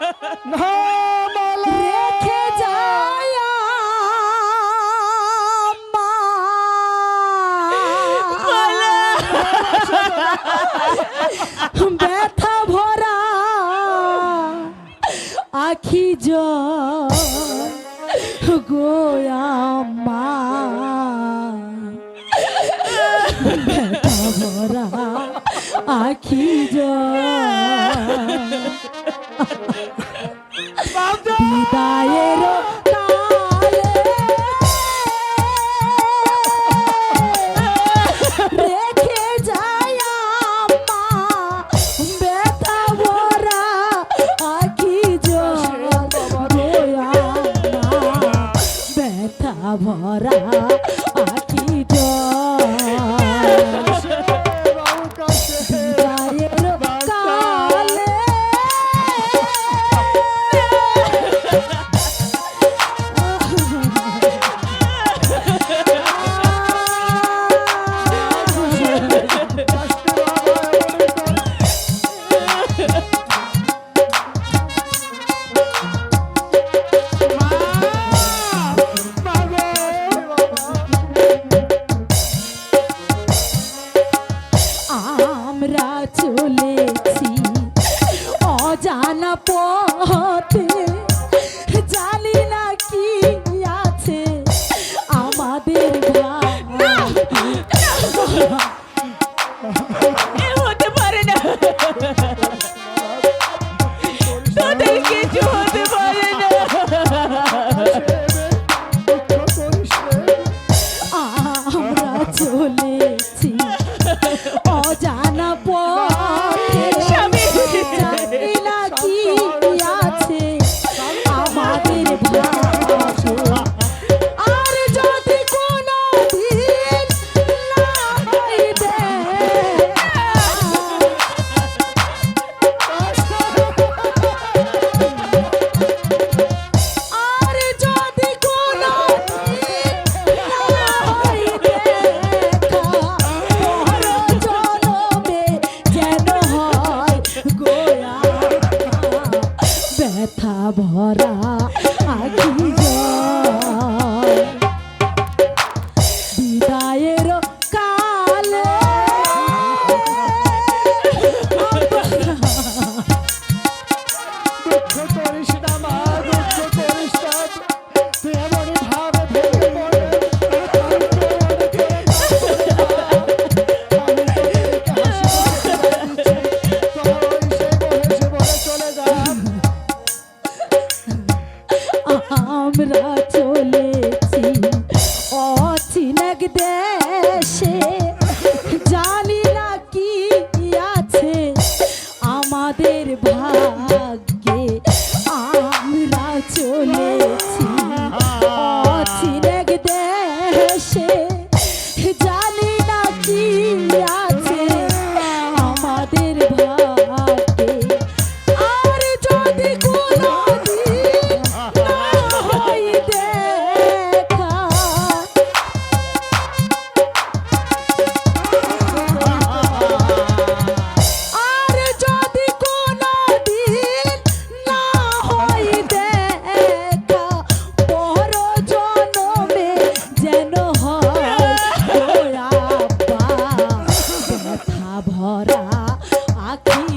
না মালা রেখে যায় মা ব্যথা ভরা আখি গোয়া মা ব্যথা ভরা আখি বিদায়ের কালে রেখে যায় মা ব্যথা ভরা আখি গোয়া মা ব্যথা ভরা আখি আমরা চলেছি অজানা পথে জানি না কি আছে আমাদের হতে পারে না তোদের কিছু হতে পারে না আমরা চলেছি অজানা পথে জানি না কি আছে আমাদের ভাগ্যে আর যদি কোনো দিন না হয় আর যদি কোনো দিন না হয় ব্যথা ভরা আখি বিদায়ের কালে দুঃখ করিস না মা, দুঃখ করিস না। তুই এমনই ভাবে ভেঙে পড়ে। আমরা চলেছি অচিনক দেশে জানি না কি আছে আমাদের ভাগ্যে আমরা চলেছি অচিনক দেশে জানি না কি আছে আমাদের ভাগ্যে আর যদি কোনো দিন না হয় দেখা আর যদি কোনো দিন না হয় দেখা পর জনমে যেন হয় ব্যথা ভরা আখি